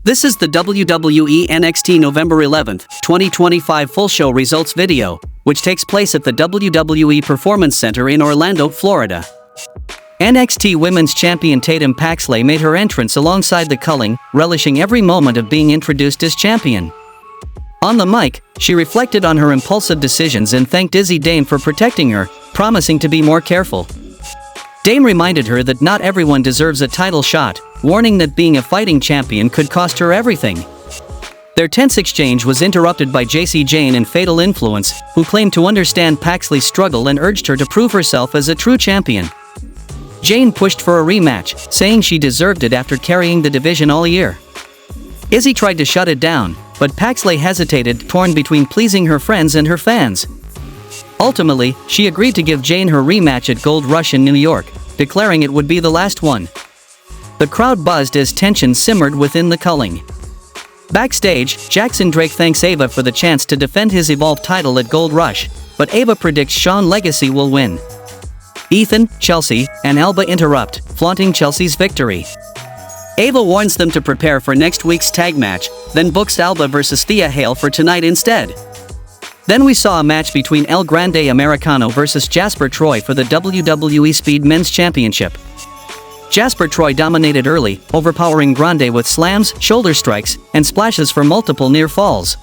This is the WWE NXT November 11, 2025 full show results video, which takes place at the WWE Performance Center in Orlando, Florida. NXT Women's Champion Tatum Paxley made her entrance alongside the Culling, relishing every moment of being introduced as champion. On the mic, she reflected on her impulsive decisions and thanked Jacy Jayne for protecting her, promising to be more careful. Jayne reminded her that not everyone deserves a title shot, warning that being a fighting champion could cost her everything. Their tense exchange was interrupted by Jacy Jayne and Fatal Influence, who claimed to understand Paxley's struggle and urged her to prove herself as a true champion. Jayne pushed for a rematch, saying she deserved it after carrying the division all year. Jacy tried to shut it down, but Paxley hesitated, torn between pleasing her friends and her fans. Ultimately, she agreed to give Jayne her rematch at Gold Rush in New York, declaring it would be the last one. The crowd buzzed as tension simmered within the Culling. Backstage, Jackson Drake thanks Ava for the chance to defend his Evolve title at Gold Rush, but Ava predicts Shawn Legacy will win. Ethan, Chelsea, and Alba interrupt, flaunting Chelsea's victory. Ava warns them to prepare for next week's tag match, then books Alba vs Thea Hail for tonight instead. Then we saw a match between El Grande Americano vs Jasper Troy for the WWE Speed Men's Championship. Jasper Troy dominated early, overpowering Grande with slams, shoulder strikes, and splashes for multiple near falls.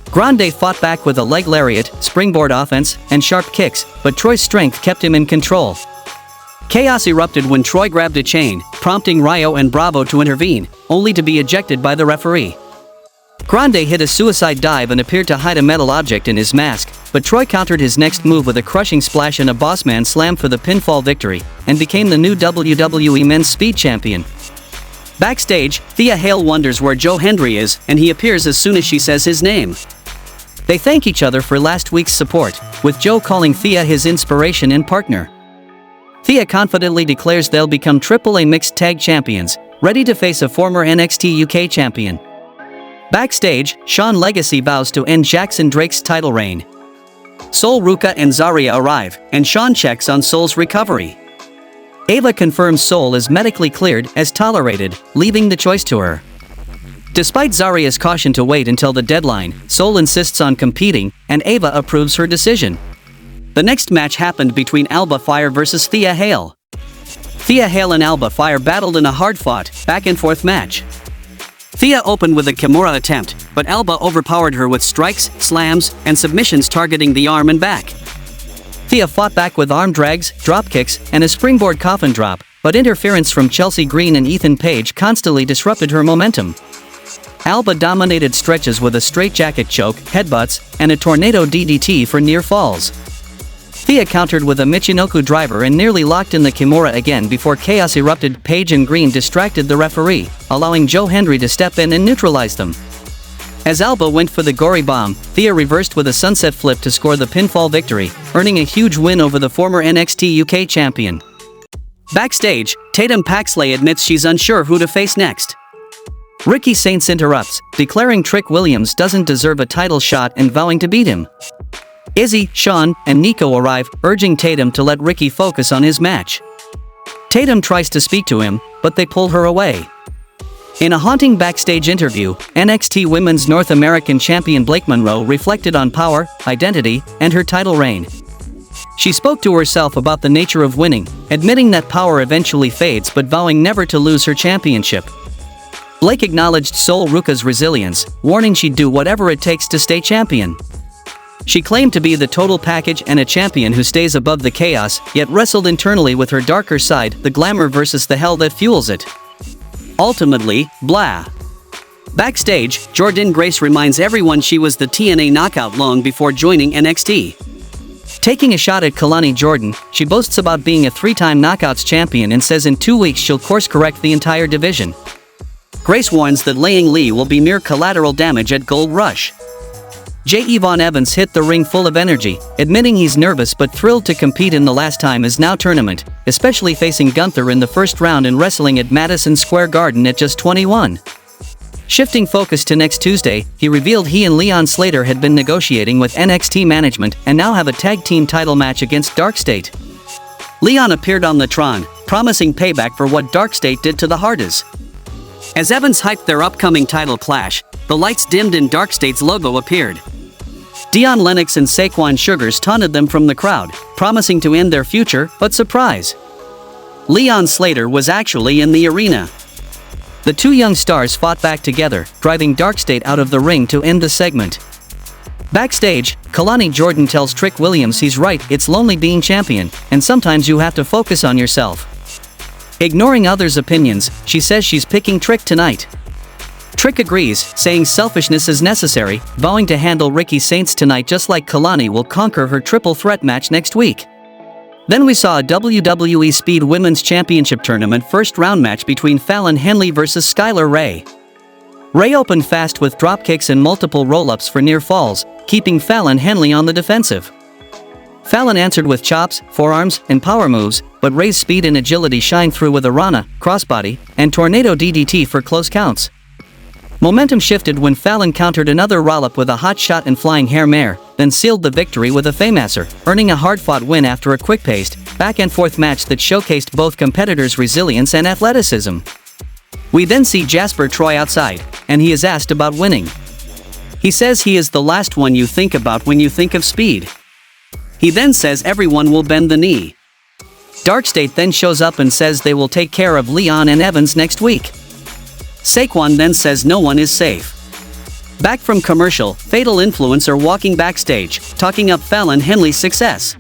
Grande fought back with a leg lariat, springboard offense, and sharp kicks, but Troy's strength kept him in control. Chaos erupted when Troy grabbed a chain, prompting Rayo and Bravo to intervene, only to be ejected by the referee. Grande hit a suicide dive and appeared to hide a metal object in his mask, but Troy countered his next move with a crushing splash and a bossman slam for the pinfall victory, and became the new WWE Men's Speed Champion. Backstage, Thea Hail wonders where Joe Hendry is, and he appears as soon as she says his name. They thank each other for last week's support, with Joe calling Thea his inspiration and partner. Thea confidently declares they'll become AAA Mixed Tag Champions, ready to face a former NXT UK champion. Backstage, Shawn Legacy vows to end Jackson Drake's title reign. Sol Ruca and Zarya arrive, and Shawn checks on Sol's recovery. Ava confirms Sol is medically cleared as tolerated, leaving the choice to her. Despite Zarya's caution to wait until the deadline, Sol insists on competing, and Ava approves her decision. The next match happened between Alba Fyre vs Thea Hail. Thea Hail and Alba Fyre battled in a hard-fought, back-and-forth match. Thea opened with a Kimura attempt, but Alba overpowered her with strikes, slams, and submissions targeting the arm and back. Thea fought back with arm drags, drop kicks, and a springboard coffin drop, but interference from Chelsea Green and Ethan Page constantly disrupted her momentum. Alba dominated stretches with a straitjacket choke, headbutts, and a tornado DDT for near falls. Thea countered with a Michinoku driver and nearly locked in the Kimura again before chaos erupted. Page and Green distracted the referee, allowing Joe Hendry to step in and neutralize them. As Alba went for the gory bomb, Thea reversed with a sunset flip to score the pinfall victory, earning a huge win over the former NXT UK champion. Backstage, Tatum Paxley admits she's unsure who to face next. Ricky Saints interrupts, declaring Trick Williams doesn't deserve a title shot and vowing to beat him. Izzy, Shawn, and Nico arrive, urging Tatum to let Ricky focus on his match. Tatum tries to speak to him, but they pull her away. In a haunting backstage interview, NXT Women's North American champion Blake Monroe reflected on power, identity, and her title reign. She spoke to herself about the nature of winning, admitting that power eventually fades but vowing never to lose her championship. Blake acknowledged Sol Ruca's resilience, warning she'd do whatever it takes to stay champion. She claimed to be the total package and a champion who stays above the chaos, yet wrestled internally with her darker side, the glamour versus the hell that fuels it. Ultimately, blah. Backstage, Jordynne Grace reminds everyone she was the TNA knockout long before joining NXT. Taking a shot at Kalani Jordan, she boasts about being a 3-time Knockouts champion and says in 2 weeks she'll course-correct the entire division. Grace warns that laying Lee will be mere collateral damage at Gold Rush. J. Yvonne Evans hit the ring full of energy, admitting he's nervous but thrilled to compete in the Last Time Is Now tournament, especially facing Gunther in the first round and wrestling at Madison Square Garden at just 21. Shifting focus to next Tuesday, he revealed he and Leon Slater had been negotiating with NXT management and now have a tag team title match against Dark State. Leon appeared on the Tron, promising payback for what Dark State did to the Hardys. As Evans hyped their upcoming title clash, the lights dimmed and Darkstate's logo appeared. Dion Lennox and Saquon Sugars taunted them from the crowd, promising to end their future, but surprise! Leon Slater was actually in the arena. The two young stars fought back together, driving Darkstate out of the ring to end the segment. Backstage, Kalani Jordan tells Trick Williams he's right, it's lonely being champion, and sometimes you have to focus on yourself. Ignoring others' opinions, she says she's picking Trick tonight. Trick agrees, saying selfishness is necessary, vowing to handle Ricky Saints tonight just like Kalani will conquer her triple threat match next week. Then we saw a WWE Speed Women's Championship Tournament first round match between Fallon Henley vs Skylar Ray. Ray opened fast with dropkicks and multiple roll-ups for near falls, keeping Fallon Henley on the defensive. Fallon answered with chops, forearms, and power moves, but Ray's speed and agility shined through with a Rana, crossbody, and tornado DDT for close counts. Momentum shifted when Fallon countered another roll-up with a hot shot and flying hair mare, then sealed the victory with a Faymaster, earning a hard-fought win after a quick-paced, back-and-forth match that showcased both competitors' resilience and athleticism. We then see Jasper Troy outside, and he is asked about winning. He says he is the last one you think about when you think of speed. He then says everyone will bend the knee. Darkstate then shows up and says they will take care of Leon and Evans next week. Saquon then says no one is safe. Back from commercial, Fatal Influence are walking backstage, talking up Fallon Henley's success.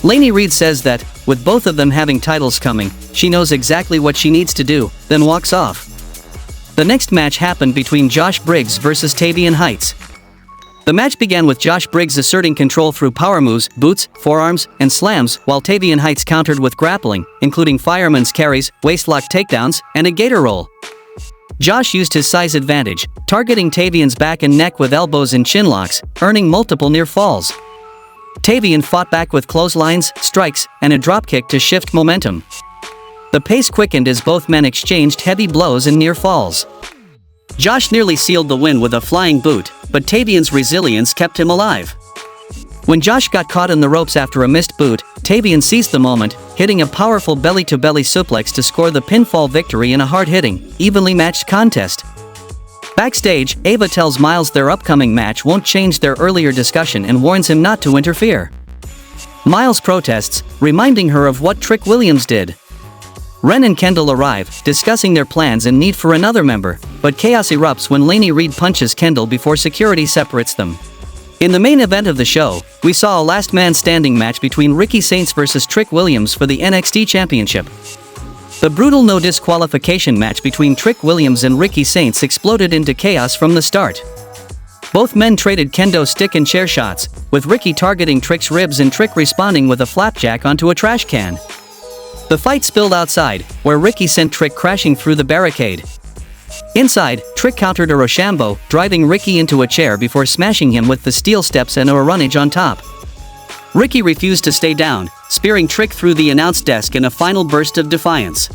Lainey Reed says that, with both of them having titles coming, she knows exactly what she needs to do, then walks off. The next match happened between Josh Briggs vs Tavian Heights. The match began with Josh Briggs asserting control through power moves, boots, forearms, and slams, while Tavian Heights countered with grappling, including fireman's carries, waistlock takedowns, and a gator roll. Josh used his size advantage, targeting Tavian's back and neck with elbows and chin locks, earning multiple near falls. Tavian fought back with clotheslines, strikes, and a dropkick to shift momentum. The pace quickened as both men exchanged heavy blows and near falls. Josh nearly sealed the win with a flying boot, but Tavian's resilience kept him alive. When Josh got caught in the ropes after a missed boot, Tavian seized the moment, hitting a powerful belly-to-belly suplex to score the pinfall victory in a hard-hitting, evenly matched contest. Backstage, Ava tells Miles their upcoming match won't change their earlier discussion and warns him not to interfere. Miles protests, reminding her of what Trick Williams did. Ren and Kendall arrive, discussing their plans and need for another member, but chaos erupts when Lainey Reed punches Kendall before security separates them. In the main event of the show, we saw a last man standing match between Ricky Saints vs Trick Williams for the NXT Championship. The brutal no disqualification match between Trick Williams and Ricky Saints exploded into chaos from the start. Both men traded kendo stick and chair shots, with Ricky targeting Trick's ribs and Trick responding with a flapjack onto a trash can. The fight spilled outside, where Ricky sent Trick crashing through the barricade. Inside, Trick countered a Rochambeau, driving Ricky into a chair before smashing him with the steel steps and a runnage on top. Ricky refused to stay down, spearing Trick through the announce desk in a final burst of defiance.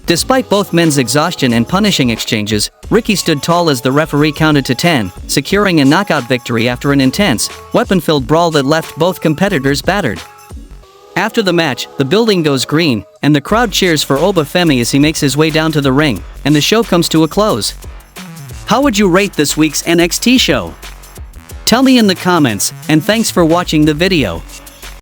Despite both men's exhaustion and punishing exchanges, Ricky stood tall as the referee counted to 10, securing a knockout victory after an intense, weapon-filled brawl that left both competitors battered. After the match, the building goes green, and the crowd cheers for Oba Femi as he makes his way down to the ring, and the show comes to a close. How would you rate this week's NXT show? Tell me in the comments, and thanks for watching the video.